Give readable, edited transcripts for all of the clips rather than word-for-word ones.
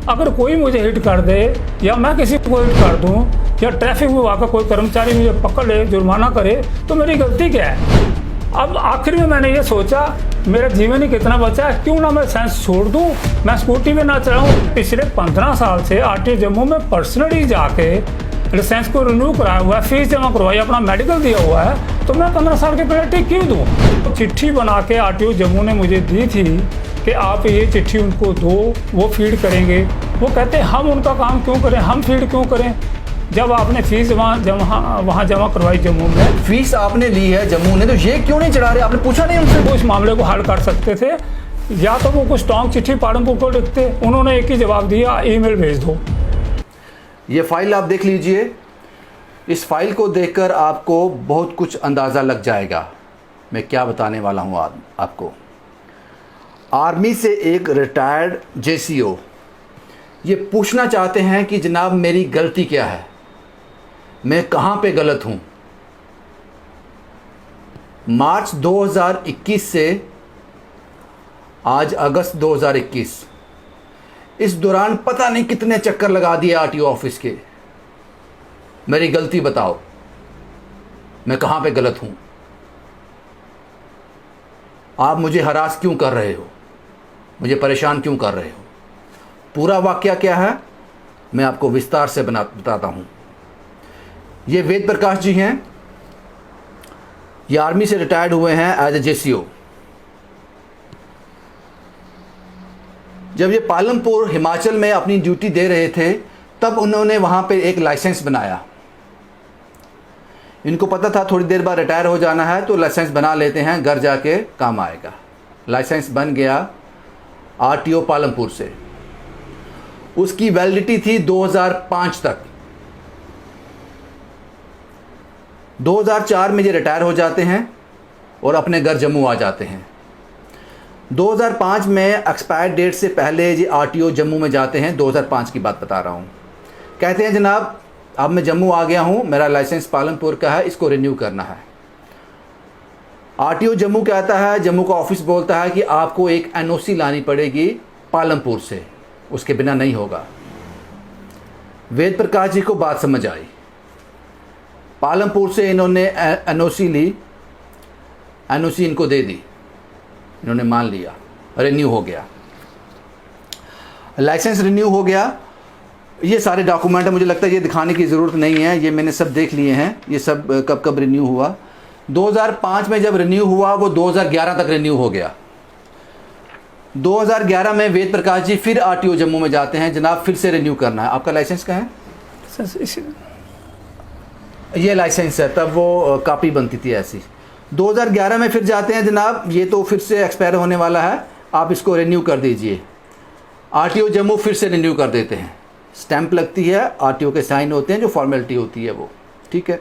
अगर कोई मुझे हिट कर दे या मैं किसी को हिट कर दूं या ट्रैफिक विभाग का कोई कर्मचारी मुझे पकड़ ले, जुर्माना करे, तो मेरी गलती क्या है? अब आखिर में मैंने ये सोचा मेरा जीवन ही कितना बचा है, क्यों ना मैं साइंस छोड़ दूं, मैं स्कूटी में ना चलाऊं। पिछले 15 साल से आरटीओ जम्मू में पर्सनली जाके लाइसेंस को रिन्यू कराया हुआ है, फीस जमा करवाई, अपना मेडिकल दिया हुआ है, तो मैं 15 साल की पेनल्टी क्यों दूं? तो चिट्ठी बना के आरटीओ जम्मू ने मुझे दी थी कि आप ये चिट्ठी उनको दो, वो फीड करेंगे। वो कहते हम उनका काम क्यों करें, हम फीड क्यों करें, जब आपने फीस वहाँ जमा करवाई जम्मू में। फीस आपने ली है जम्मू ने, तो ये क्यों नहीं चढ़ा रहे? आपने पूछा नहीं उनसे? वो इस मामले को हल कर सकते थे, या तो वो कुछ स्ट्रॉन्ग चिट्ठी पालमपुर को लिखते। उन्होंने एक ही जवाब दिया, ईमेल भेज दो। ये फाइल आप देख लीजिए। इस फाइल को देखकर आपको बहुत कुछ अंदाज़ा लग जाएगा मैं क्या बताने वाला हूँ आपको। आर्मी से एक रिटायर्ड जेसीओ ये पूछना चाहते हैं कि जनाब मेरी गलती क्या है, मैं कहाँ पे गलत हूँ। मार्च 2021 से आज अगस्त 2021, इस दौरान पता नहीं कितने चक्कर लगा दिए आरटीओ ऑफिस के। मेरी गलती बताओ, मैं कहाँ पे गलत हूँ, आप मुझे हरास क्यों कर रहे हो, मुझे परेशान क्यों कर रहे हो। पूरा वाकया क्या है मैं आपको विस्तार से बताता हूँ। ये वेद प्रकाश जी हैं, ये आर्मी से रिटायर्ड हुए हैं एज ए जेसीओ। जब ये पालमपुर हिमाचल में अपनी ड्यूटी दे रहे थे तब उन्होंने वहाँ पे एक लाइसेंस बनाया। इनको पता था थोड़ी देर बाद रिटायर हो जाना है, तो लाइसेंस बना लेते हैं, घर जाके काम आएगा। लाइसेंस बन गया आरटीओ पालमपुर से। उसकी वैलिडिटी थी 2005 तक। 2004 में ये रिटायर हो जाते हैं और अपने घर जम्मू आ जाते हैं। 2005 में एक्सपायर डेट से पहले ये आरटीओ जम्मू में जाते हैं। 2005 की बात बता रहा हूँ। कहते हैं जनाब अब मैं जम्मू आ गया हूँ, मेरा लाइसेंस पालमपुर का है, इसको रिन्यू करना है। आरटीओ जम्मू कहता है, जम्मू का ऑफिस बोलता है कि आपको एक एनओसी लानी पड़ेगी पालमपुर से, उसके बिना नहीं होगा। वेद प्रकाश जी को बात समझ आई। पालमपुर से इन्होंने एनओसी ली, एनओसी इनको दे दी, इन्होंने मान लिया, रिन्यू हो गया, लाइसेंस रिन्यू हो गया। ये सारे डॉक्यूमेंट है, मुझे लगता है ये दिखाने की ज़रूरत नहीं है, ये मैंने सब देख लिए हैं। ये सब कब कब रिन्यू हुआ। 2005 में जब रिन्यू हुआ वो 2011 तक रिन्यू हो गया। 2011 में वेद प्रकाश जी फिर आरटीओ जम्मू में जाते हैं, जनाब फिर से रिन्यू करना है। आपका लाइसेंस कहाँ है? ये लाइसेंस है, तब वो कॉपी बनती थी ऐसी। 2011 में फिर जाते हैं, जनाब ये तो फिर से एक्सपायर होने वाला है, आप इसको रिन्यू कर दीजिए। आरटीओ जम्मू फिर से रिन्यू कर देते हैं, स्टैंप लगती है, आरटीओ के साइन होते हैं, जो फॉर्मेलिटी होती है वो, ठीक है।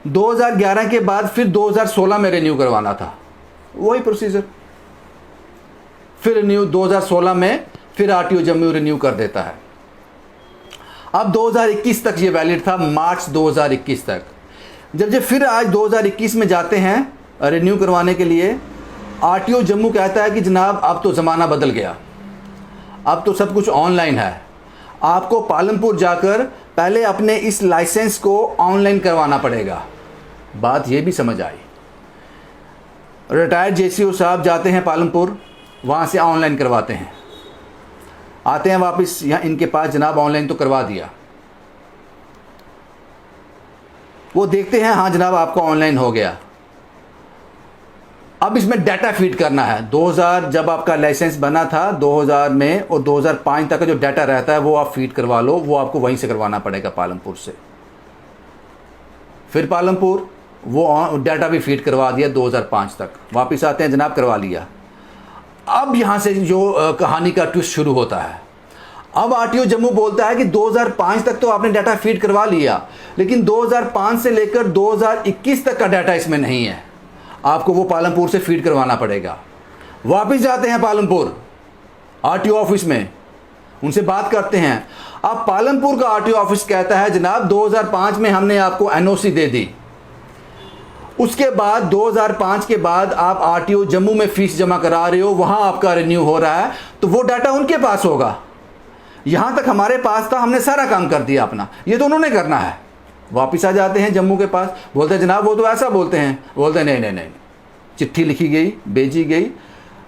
2011 के बाद फिर 2016 में रिन्यू करवाना था, वही प्रोसीजर। फिर रिन्यू 2016 में फिर आरटीओ जम्मू रिन्यू कर देता है। अब 2021 तक ये वैलिड था, मार्च 2021 तक। जब ये फिर आज 2021 में जाते हैं रिन्यू करवाने के लिए, आरटीओ जम्मू कहता है कि जनाब अब तो ज़माना बदल गया, अब तो सब कुछ ऑनलाइन है, आपको पालमपुर जाकर पहले अपने इस लाइसेंस को ऑनलाइन करवाना पड़ेगा। बात ये भी समझ आई। रिटायर्ड जेसीओ साहब जाते हैं पालमपुर, वहाँ से ऑनलाइन करवाते हैं, आते हैं वापस यहाँ इनके पास, जनाब ऑनलाइन तो करवा दिया। वो देखते हैं हाँ जनाब आपका ऑनलाइन हो गया। अब इसमें डाटा फीड करना है। 2000 जब आपका लाइसेंस बना था 2000 में, और 2005 तक का जो डाटा रहता है वो आप फीड करवा लो, वो आपको वहीं से करवाना पड़ेगा पालमपुर से। फिर पालमपुर वो डाटा भी फीड करवा दिया 2005 तक। वापस आते हैं, जनाब करवा लिया। अब यहाँ से जो कहानी का ट्विस्ट शुरू होता है। अब आरटीओ जम्मू बोलता है कि 2005 तक तो आपने डाटा फीड करवा लिया, लेकिन 2005 से लेकर 2021 तक का डाटा इसमें नहीं है, आपको वो पालमपुर से फीड करवाना पड़ेगा। वापस जाते हैं पालमपुर आरटीओ ऑफिस में, उनसे बात करते हैं। अब पालमपुर का आरटीओ ऑफिस कहता है जनाब 2005 में हमने आपको एनओसी दे दी, उसके बाद 2005 के बाद आप आरटीओ जम्मू में फीस जमा करा रहे हो, वहां आपका रिन्यू हो रहा है, तो वो डाटा उनके पास होगा, यहाँ तक हमारे पास था, हमने सारा काम कर दिया अपना, ये तो उन्होंने करना है। वापस आ जाते हैं जम्मू के पास, बोलते हैं जनाब वो तो ऐसा बोलते हैं, बोलते हैं नहीं नहीं नहीं, चिट्ठी लिखी गई, भेजी गई,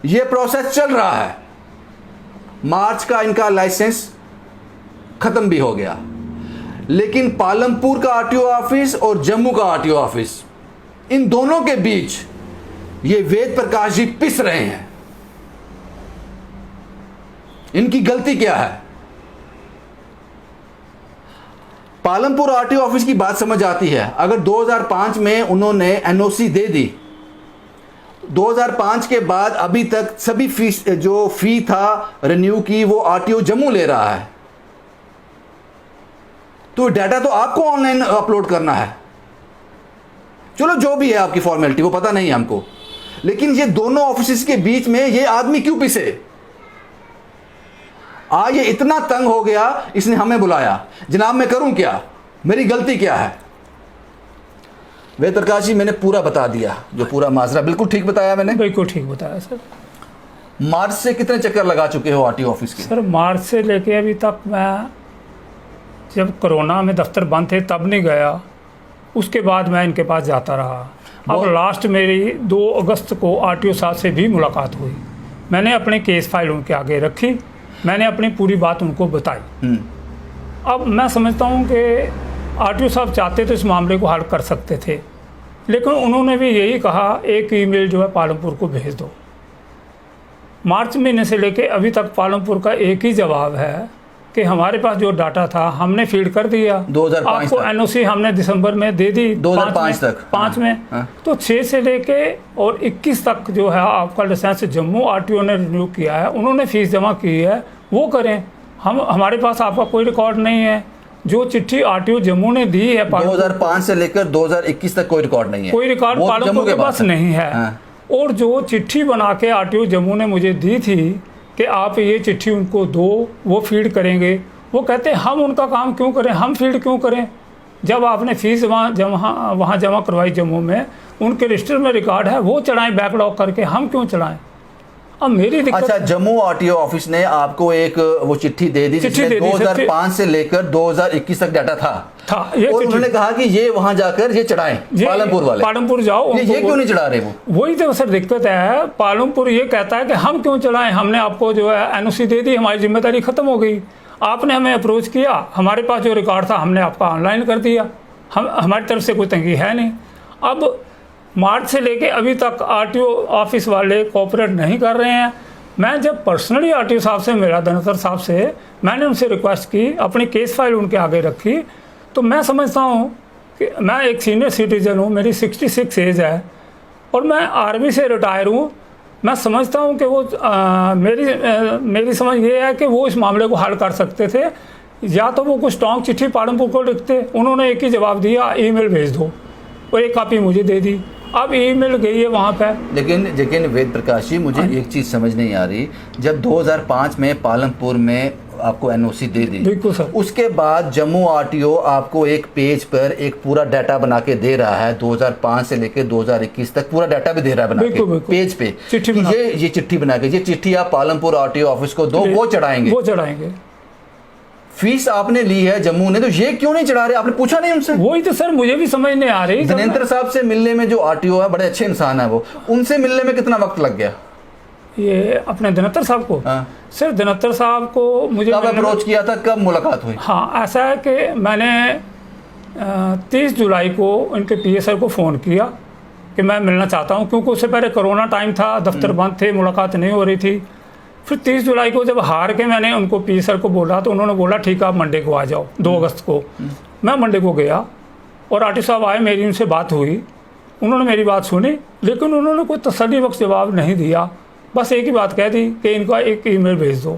ये प्रोसेस चल रहा है। मार्च का इनका लाइसेंस ख़त्म भी हो गया, लेकिन पालमपुर का आरटीओ ऑफिस और जम्मू का आरटीओ ऑफिस, इन दोनों के बीच ये वेद प्रकाश जी पिस रहे हैं। इनकी गलती क्या है? पालमपुर आरटीओ ऑफिस की बात समझ आती है। अगर 2005 में उन्होंने एनओसी दे दी, 2005 के बाद अभी तक सभी फीस जो फी था रिन्यू की वो आरटीओ जम्मू ले रहा है, तो डाटा तो आपको ऑनलाइन अपलोड करना है। चलो जो भी है आपकी फॉर्मेलिटी, वो पता नहीं है हमको, लेकिन ये दोनों ऑफिस के बीच में ये आदमी क्यों पिसे? ये इतना तंग हो गया, इसने हमें बुलाया, जनाब मैं करूं क्या, मेरी गलती क्या है? वेद प्रकाश जी मैंने पूरा बता दिया, जो पूरा माजरा बिल्कुल ठीक बताया मैंने। बिल्कुल ठीक बताया सर। मार्च से कितने चक्कर लगा चुके हो आरटीओ ऑफिस के? सर मार्च से लेके अभी तक मैं, जब कोरोना में दफ्तर बंद थे तब नहीं गया, उसके बाद मैं इनके पास जाता रहा। अब लास्ट मेरी 2 अगस्त को आरटीओ साहब से भी मुलाकात हुई। मैंने अपनी केस फाइल उनके आगे रखी, मैंने अपनी पूरी बात उनको बताई। अब मैं समझता हूँ कि आरटीओ साहब चाहते तो इस मामले को हल कर सकते थे, लेकिन उन्होंने भी यही कहा एक ईमेल जो है पालमपुर को भेज दो। मार्च महीने से लेके अभी तक पालमपुर का एक ही जवाब है कि हमारे पास जो डाटा था हमने फीड कर दिया। 2005 आपको एनओसी हमने दिसंबर में दे दी, 2005 तक 5 में। हाँ। तो 6 से लेके और 21 तक जो है आपका लाइसेंस जम्मू आरटीओ ने रिन्यू किया है, उन्होंने फीस जमा की है, वो करें। हमारे पास आपका कोई रिकॉर्ड नहीं है। जो चिट्ठी आरटीओ जम्मू ने दी है 2005 से लेकर 2021 तक कोई रिकॉर्ड नहीं है, कोई रिकॉर्ड पालमपुर के पास नहीं है। हाँ। और जो चिट्ठी बना के आरटीओ जम्मू ने मुझे दी थी कि आप ये चिट्ठी उनको दो, वो फीड करेंगे, वो कहते हैं हम उनका काम क्यों करें, हम फीड क्यों करें? जब आपने फीस वहाँ जमा करवाई जम्मू में, उनके रजिस्टर में रिकॉर्ड है, वो चढ़ाएं बैकलॉग करके, हम क्यों चढ़ाएं? अब मेरी दिक्कत। अच्छा, जम्मू आरटीओ ऑफिस ने आपको एक वो चिट्ठी दे दी जिसमें 2005 से लेकर 2021 तक डाटा था ये और उन्होंने कहा कि ये वहां जाकर ये चढ़ाएं, पालमपुर वाले। पालमपुर जाओ, ये क्यों नहीं चढ़ा रहे? वो वही तो सर दिक्कत है। पालमपुर ये कहता है कि हम क्यों चढ़ाएं, हमने आपको जो है एनओसी दे दी, हमारी जिम्मेदारी खत्म हो गई, आपने हमें अप्रोच किया, हमारे पास जो रिकॉर्ड था हमने आपका ऑनलाइन कर दिया, हमारी तरफ से कोई तंगी है नहीं। अब मार्च से लेके अभी तक आरटीओ ऑफिस वाले कोऑपरेट नहीं कर रहे हैं। मैं जब पर्सनली आरटीओ साहब से मिला, धनतर साहब से, मैंने उनसे रिक्वेस्ट की, अपनी केस फाइल उनके आगे रखी, तो मैं समझता हूँ कि मैं एक सीनियर सिटीजन हूँ, मेरी 66 एज है और मैं आर्मी से रिटायर हूँ। मैं समझता हूँ कि वो मेरी समझ ये है कि वो इस मामले को हल कर सकते थे। या तो वो कुछ स्ट्रॉन्ग चिट्ठी पालमपुर को लिखते, उन्होंने एक ही जवाब दिया, ईमेल भेज दो, वो एक कॉपी मुझे दे दी। अब ईमेल गई है वहाँ पे। लेकिन वेद प्रकाश जी, मुझे एक चीज़ समझ नहीं आ रही, जब 2005 में पालमपुर में आपको एनओसी दे दी, बिल्कुल सर, उसके बाद जम्मू आरटीओ आपको एक पेज पर एक पूरा डाटा बना के दे रहा है, 2005 से लेकर 2021 तक पूरा डाटा भी दे रहा है बना के पेज पे, ये चिट्ठी बना के, ये चिट्ठी आप पालमपुर आरटीओ ऑफिस को दो, वो चढ़ाएंगे। फीस आपने ली है जम्मू ने, तो ये क्यों नहीं चढ़ा रहे? आपने पूछा नहीं उनसे? वही तो सर मुझे भी समझ नहीं आ रही। धनेंद्र साहब से मिलने में, जो आरटीओ है, बड़े अच्छे इंसान है वो, उनसे मिलने में कितना वक्त लग गया? ये अपने धनेंद्र साहब को? हाँ। सर धनेंद्र साहब को मुझे कब अप्रोच किया था, कब मुलाकात हुई? हाँ, ऐसा है कि मैंने 30 जुलाई को इनके पीएसआर को फ़ोन किया कि मैं मिलना चाहता हूँ, क्योंकि उससे पहले कोरोना टाइम था, दफ्तर बंद थे, मुलाकात नहीं हो रही थी। फिर 30 जुलाई को जब हार के मैंने उनको पीएसआर को बोला, तो उन्होंने बोला ठीक है आप मंडे को आ जाओ, 2 अगस्त को। मैं मंडे को गया और आरटीओ साहब आए, मेरी उनसे बात हुई, उन्होंने मेरी बात सुनी, लेकिन उन्होंने कोई तसल्ली बख्श जवाब नहीं दिया। बस एक ही बात कह दी कि इनका एक ईमेल भेज दो।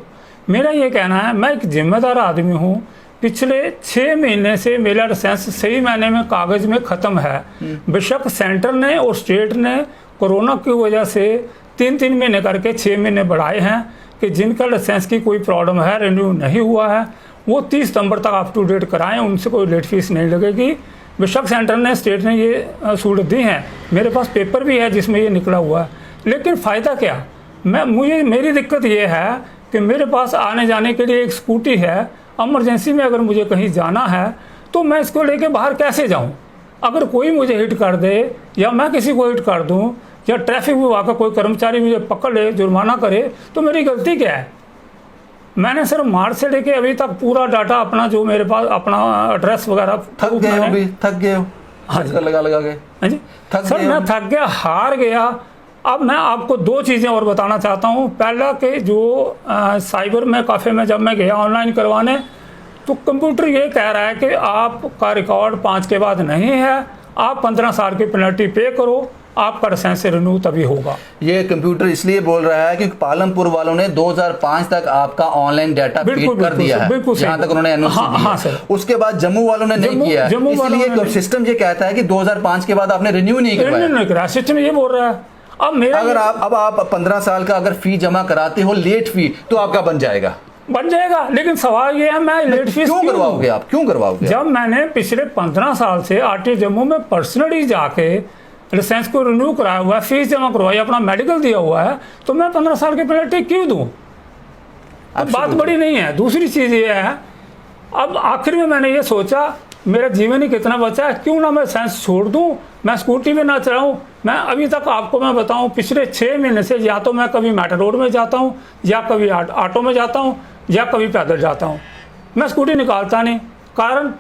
मेरा ये कहना है, मैं एक जिम्मेदार आदमी हूँ, पिछले 6 महीने से मेरा लाइसेंस सही मायने में कागज़ में ख़त्म है। बेशक सेंटर ने और स्टेट ने कोरोना की वजह से 3-3 महीने करके 6 महीने बढ़ाए हैं कि जिनका लाइसेंस की कोई प्रॉब्लम है, रिन्यू नहीं हुआ है, वो 30 सितंबर तक अप टू डेट कराएं, उनसे कोई लेट फीस नहीं लगेगी। बेशक सेंटर ने, स्टेट ने ये सहूलत दी है, मेरे पास पेपर भी है जिसमें ये निकला हुआ है, लेकिन फ़ायदा क्या? मेरी दिक्कत ये है कि मेरे पास आने जाने के लिए एक स्कूटी है, इमरजेंसी में अगर मुझे कहीं जाना है तो मैं इसको लेके बाहर कैसे जाऊं? अगर कोई मुझे हिट कर दे या मैं किसी को हिट कर दूं या ट्रैफिक विभाग का कोई कर्मचारी मुझे पकड़ ले, जुर्माना करे, तो मेरी गलती क्या है? मैंने सिर्फ मार्च से लेके अभी तक पूरा डाटा अपना जो मेरे पास अपना एड्रेस वगैरह थक गए हो हाँ जी, लगा के हाँ जी सर, मैं थक गया, हार गया। अब मैं आपको दो चीज़ें और बताना चाहता हूँ। पहला कि जो साइबर में काफ़े में जब मैं गया ऑनलाइन करवाने, तो कंप्यूटर ये कह रहा है कि आपका रिकॉर्ड 5 के बाद नहीं है, आप 15 साल की पेनल्टी पे करो, आपका लाइसेंस रिन्यू तभी होगा। ये कंप्यूटर इसलिए बोल रहा है क्योंकि पालमपुर वालों ने 2005 तक आपका ऑनलाइन डाटा फीड कर दिया है, जहां तक उन्होंने एनओसी दी है। सर, उसके बाद जम्मू वालों ने नहीं किया, इसलिए सिस्टम ये कहता है कि 2005 के बाद आपने रिन्यू नहीं करवाया। सिस्टम ये बोल रहा है। अब मेरा अगर आप 15 साल का अगर फी जमा कराते हो, लेट फी, तो आपका बन जाएगा, लेकिन सवाल ये है, मैं लेट फीस क्यों करवाओगे? आप क्यों करवाओगे? जब मैंने पिछले 15 साल से आरटीओ जम्मू में पर्सनली जाके लाइसेंस को रिन्यू कराया हुआ है, फीस जमा करवाई, अपना मेडिकल दिया हुआ है, तो मैं 15 साल की पेनल्टी क्यों दूं? अब बात बड़ी नहीं है। दूसरी चीज़ ये है, अब आखिर में मैंने ये सोचा मेरा जीवन ही कितना बचा है, क्यों ना मैं लाइसेंस छोड़ दूं, मैं स्कूटी में ना चलाऊं। मैं अभी तक आपको मैं बताऊं, पिछले 6 महीने से या तो मैं कभी मेट्रो में जाता हूं, या कभी ऑटो में जाता हूं, या कभी पैदल जाता हूं। मैं स्कूटी निकालता नहीं, कारण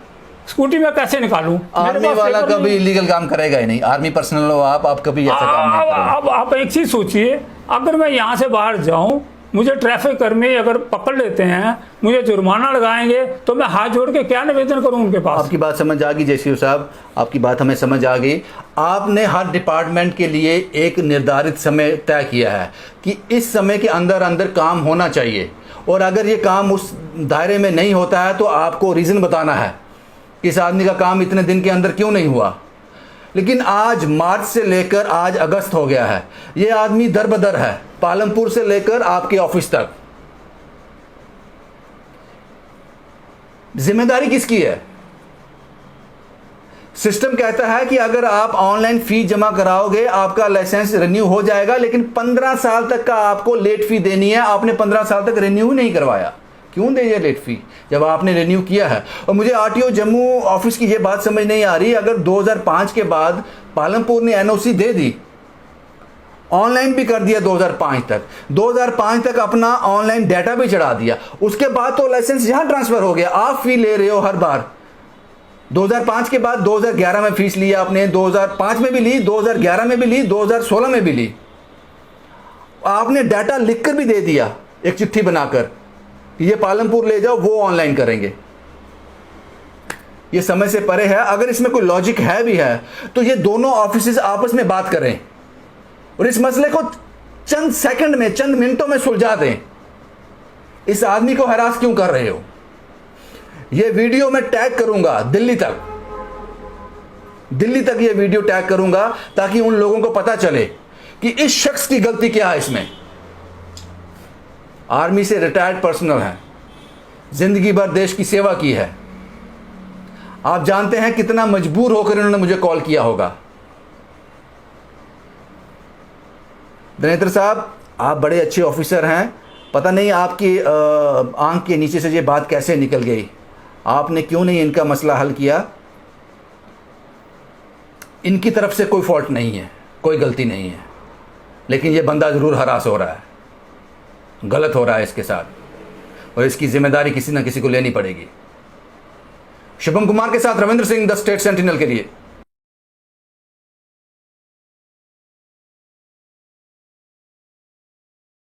स्कूटी में कैसे निकालूं? आर्मी वाला कभी इलीगल काम करेगा ही नहीं। आर्मी पर्सनल हो आप कभी ऐसा काम नहीं करोगे। अब आप एक चीज सोचिए, अगर मैं यहाँ से बाहर जाऊं, मुझे ट्रैफिक कर्मी अगर पकड़ लेते हैं, मुझे जुर्माना लगाएंगे, तो मैं हाथ जोड़ के क्या निवेदन करूं उनके पास? आपकी बात समझ आ गई जयसिंह साहब, आपकी बात हमें समझ आ गई। आपने हर डिपार्टमेंट के लिए एक निर्धारित समय तय किया है कि इस समय के अंदर अंदर काम होना चाहिए, और अगर ये काम उस दायरे में नहीं होता है तो आपको रीज़न बताना है कि इस आदमी का काम इतने दिन के अंदर क्यों नहीं हुआ। लेकिन आज मार्च से लेकर आज अगस्त हो गया है, ये आदमी दर बदर है, पालमपुर से लेकर आपके ऑफिस तक। जिम्मेदारी किसकी है? सिस्टम कहता है कि अगर आप ऑनलाइन फी जमा कराओगे आपका लाइसेंस रिन्यू हो जाएगा, लेकिन 15 साल तक का आपको लेट फी देनी है। आपने 15 साल तक रिन्यू नहीं करवाया, क्यों दे ये लेट फी जब आपने रिन्यू किया है? और मुझे आरटीओ जम्मू ऑफिस की ये बात समझ नहीं आ रही, अगर 2005 के बाद पालमपुर ने एनओसी दे दी, ऑनलाइन भी कर दिया 2005 तक अपना ऑनलाइन डाटा भी चढ़ा दिया, उसके बाद तो लाइसेंस यहां ट्रांसफर हो गया, आप फी ले रहे हो हर बार। 2005 के बाद 2011 में फीस लिया आपने, 2005 में भी ली, 2011 में भी ली, 2016 में भी ली। आपने डाटा लिखकर भी दे दिया, एक चिट्ठी बनाकर, ये पालमपुर ले जाओ, वो ऑनलाइन करेंगे। ये समय से परे है। अगर इसमें कोई लॉजिक है भी है तो ये दोनों ऑफिसेज आपस में बात करें और इस मसले को चंद सेकंड में, चंद मिनटों में सुलझा दें। इस आदमी को हरास क्यों कर रहे हो? ये वीडियो मैं टैग करूंगा दिल्ली तक ये वीडियो टैग करूंगा, ताकि उन लोगों को पता चले कि इस शख्स की गलती क्या है। इसमें आर्मी से रिटायर्ड पर्सनल है, जिंदगी भर देश की सेवा की है। आप जानते हैं कितना मजबूर होकर इन्होंने मुझे कॉल किया होगा। दिनेत्र साहब, आप बड़े अच्छे ऑफिसर हैं, पता नहीं आपकी आंख के नीचे से ये बात कैसे निकल गई। आपने क्यों नहीं इनका मसला हल किया? इनकी तरफ से कोई फॉल्ट नहीं है, कोई गलती नहीं है, लेकिन ये बंदा ज़रूर हरास हो रहा है, गलत हो रहा है इसके साथ, और इसकी जिम्मेदारी किसी ना किसी को लेनी पड़ेगी। शुभम कुमार के साथ Ravindra Singh, the state sentinel के लिए।